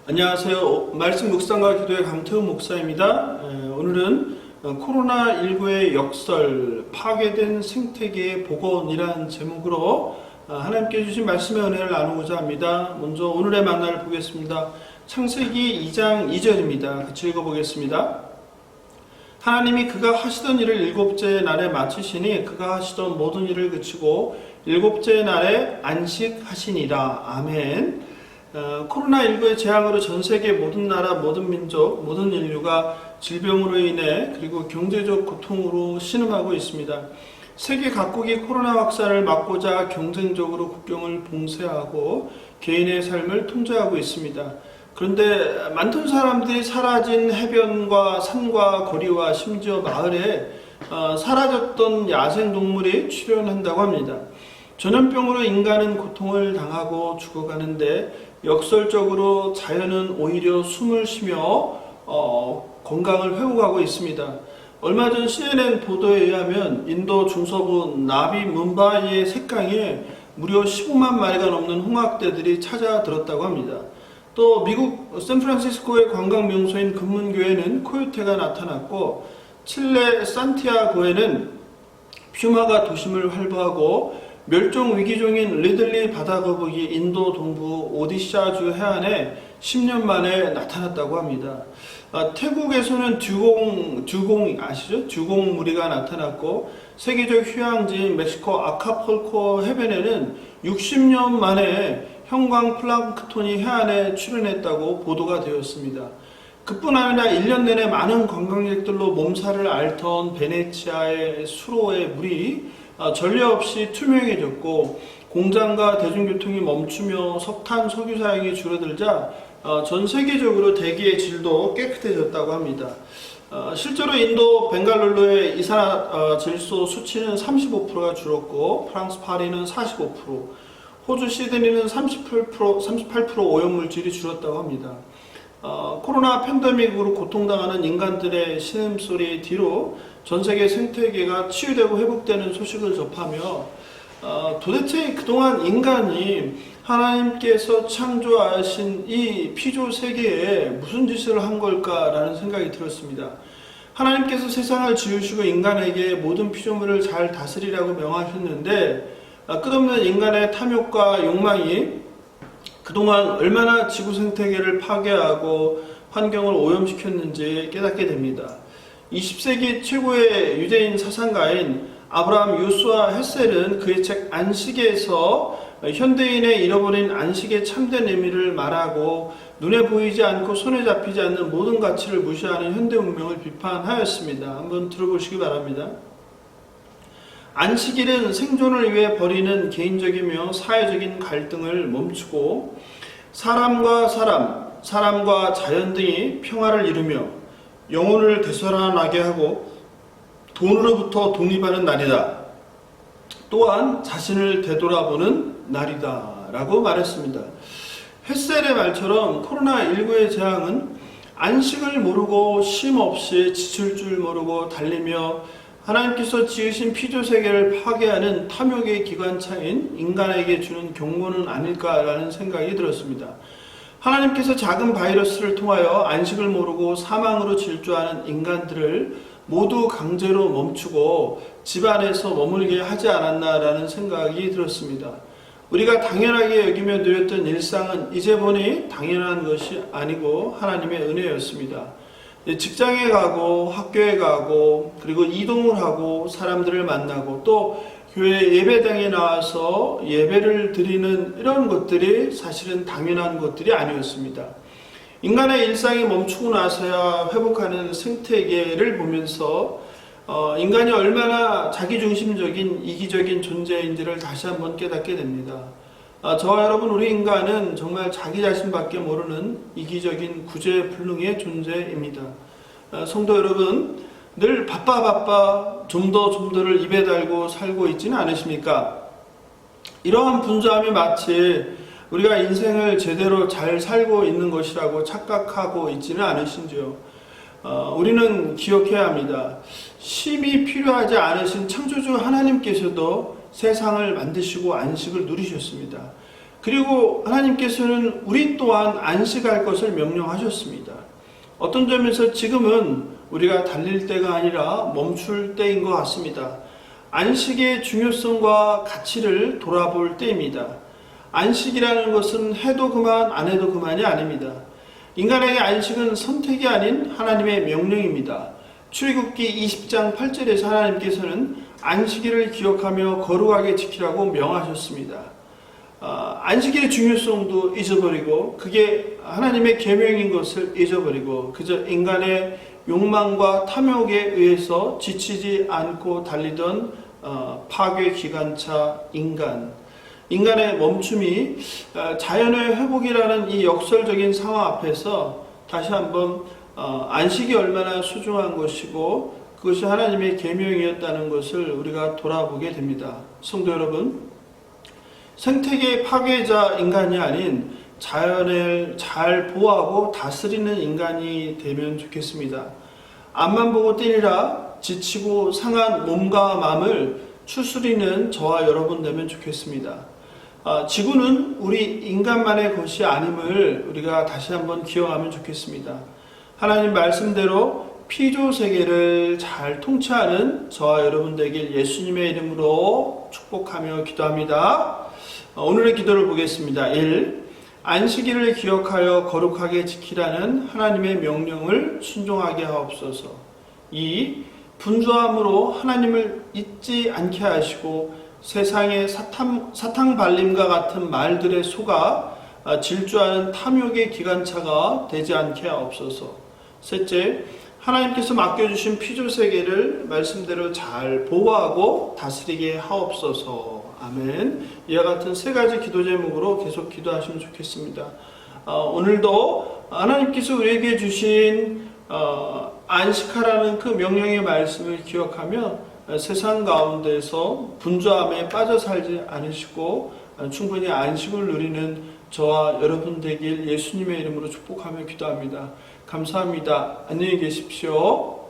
안녕하세요. 말씀 묵상과 기도의 강태훈 목사입니다. 오늘은 코로나19의 역설, 파괴된 생태계의 복원이라는 제목으로 하나님께 주신 말씀의 은혜를 나누고자 합니다. 먼저 오늘의 만나를 보겠습니다. 창세기 2장 2절입니다. 같이 읽어보겠습니다. 하나님이 그가 하시던 일을 일곱째 날에 마치시니 그가 하시던 모든 일을 그치고 일곱째 날에 안식하시니라. 아멘. 코로나19의 재앙으로 전 세계 모든 나라, 모든 민족, 모든 인류가 질병으로 인해 그리고 경제적 고통으로 신음하고 있습니다. 세계 각국이 코로나 확산을 막고자 경쟁적으로 국경을 봉쇄하고 개인의 삶을 통제하고 있습니다. 그런데 많던 사람들이 사라진 해변과 산과 거리와 심지어 마을에 사라졌던 야생동물이 출현한다고 합니다. 전염병으로 인간은 고통을 당하고 죽어가는데 역설적으로 자연은 오히려 숨을 쉬며 건강을 회복하고 있습니다. 얼마 전 CNN 보도에 의하면 인도 중서부 나비 뭄바이의 색강에 무려 15만 마리가 넘는 홍학대들이 찾아들었다고 합니다. 또 미국 샌프란시스코의 관광 명소인 금문교에는 코요테가 나타났고 칠레 산티아고에는 퓨마가 도심을 활보하고 멸종 위기종인 리들리 바다거북이 인도 동부 오디샤주 해안에 10년 만에 나타났다고 합니다. 태국에서는 듀공 아시죠? 듀공 무리가 나타났고 세계적 휴양지인 멕시코 아카폴코 해변에는 60년 만에 형광 플랑크톤이 해안에 출현했다고 보도가 되었습니다. 그뿐 아니라 1년 내내 많은 관광객들로 몸살을 앓던 베네치아의 수로의 물이 전례 없이 투명해졌고 공장과 대중교통이 멈추며 석탄, 석유 사용이 줄어들자 전 세계적으로 대기의 질도 깨끗해졌다고 합니다. 실제로 인도 벵갈루루의 이산화질소 수치는 35%가 줄었고 프랑스 파리는 45%, 호주 시드니는 38% 오염물질이 줄었다고 합니다. 코로나 팬데믹으로 고통당하는 인간들의 신음소리 뒤로 전세계 생태계가 치유되고 회복되는 소식을 접하며 도대체 그동안 인간이 하나님께서 창조하신 이 피조 세계에 무슨 짓을 한 걸까라는 생각이 들었습니다. 하나님께서 세상을 지으시고 인간에게 모든 피조물을 잘 다스리라고 명하셨는데 끝없는 인간의 탐욕과 욕망이 그동안 얼마나 지구 생태계를 파괴하고 환경을 오염시켰는지 깨닫게 됩니다. 20세기 최고의 유대인 사상가인 아브라함 요수아 헤셀은 그의 책 안식에서 현대인의 잃어버린 안식의 참된 의미를 말하고 눈에 보이지 않고 손에 잡히지 않는 모든 가치를 무시하는 현대 문명을 비판하였습니다. 한번 들어보시기 바랍니다. 안식일은 생존을 위해 벌이는 개인적이며 사회적인 갈등을 멈추고 사람과 사람, 사람과 자연 등이 평화를 이루며 영혼을 되살아나게 하고 돈으로부터 독립하는 날이다. 또한 자신을 되돌아보는 날이다 라고 말했습니다. 헤셀의 말처럼 코로나19의 재앙은 안식을 모르고 쉼 없이 지칠 줄 모르고 달리며 하나님께서 지으신 피조세계를 파괴하는 탐욕의 기관차인 인간에게 주는 경고는 아닐까라는 생각이 들었습니다. 하나님께서 작은 바이러스를 통하여 안식을 모르고 사망으로 질주하는 인간들을 모두 강제로 멈추고 집안에서 머물게 하지 않았나라는 생각이 들었습니다. 우리가 당연하게 여기며 누렸던 일상은 이제 보니 당연한 것이 아니고 하나님의 은혜였습니다. 직장에 가고 학교에 가고 그리고 이동을 하고 사람들을 만나고 또 교회 예배당에 나와서 예배를 드리는 이런 것들이 사실은 당연한 것들이 아니었습니다. 인간의 일상이 멈추고 나서야 회복하는 생태계를 보면서 인간이 얼마나 자기중심적인 이기적인 존재인지를 다시 한번 깨닫게 됩니다. 저와 여러분, 우리 인간은 정말 자기 자신밖에 모르는 이기적인 구제불능의 존재입니다. 성도 여러분, 늘 바빠 좀 더를 입에 달고 살고 있지는 않으십니까? 이러한 분주함이 마치 우리가 인생을 제대로 잘 살고 있는 것이라고 착각하고 있지는 않으신지요? 우리는 기억해야 합니다. 쉼이 필요하지 않으신 창조주 하나님께서도 세상을 만드시고 안식을 누리셨습니다. 그리고 하나님께서는 우리 또한 안식할 것을 명령하셨습니다. 어떤 점에서 지금은 우리가 달릴 때가 아니라 멈출 때인 것 같습니다. 안식의 중요성과 가치를 돌아볼 때입니다. 안식이라는 것은 해도 그만 안 해도 그만이 아닙니다. 인간에게 안식은 선택이 아닌 하나님의 명령입니다. 출애굽기 20장 8절에서 하나님께서는 안식일을 기억하며 거룩하게 지키라고 명하셨습니다. 안식일의 중요성도 잊어버리고 그게 하나님의 계명인 것을 잊어버리고 그저 인간의 욕망과 탐욕에 의해서 지치지 않고 달리던 파괴 기관차 인간의 멈춤이 자연의 회복이라는 이 역설적인 상황 앞에서 다시 한번 안식이 얼마나 소중한 것이고 그것이 하나님의 계명이었다는 것을 우리가 돌아보게 됩니다. 성도 여러분, 생태계 파괴자 인간이 아닌 자연을 잘 보호하고 다스리는 인간이 되면 좋겠습니다. 앞만 보고 뛰리라 지치고 상한 몸과 마음을 추스리는 저와 여러분 되면 좋겠습니다. 지구는 우리 인간만의 것이 아님을 우리가 다시 한번 기억하면 좋겠습니다. 하나님 말씀대로 피조세계를 잘 통치하는 저와 여러분 되길 예수님의 이름으로 축복하며 기도합니다. 오늘의 기도를 보겠습니다. 1. 안식일을 기억하여 거룩하게 지키라는 하나님의 명령을 순종하게 하옵소서. 2. 분주함으로 하나님을 잊지 않게 하시고 세상의 사탕 발림과 같은 말들에 속아 질주하는 탐욕의 기관차가 되지 않게 하옵소서. 셋째, 하나님께서 맡겨주신 피조세계를 말씀대로 잘 보호하고 다스리게 하옵소서. 아멘. 이와 같은 세 가지 기도 제목으로 계속 기도하시면 좋겠습니다. 오늘도 하나님께서 우리에게 주신 안식하라는 그 명령의 말씀을 기억하며 세상 가운데서 분주함에 빠져 살지 않으시고 충분히 안식을 누리는 저와 여러분 되길 예수님의 이름으로 축복하며 기도합니다. 감사합니다. 안녕히 계십시오.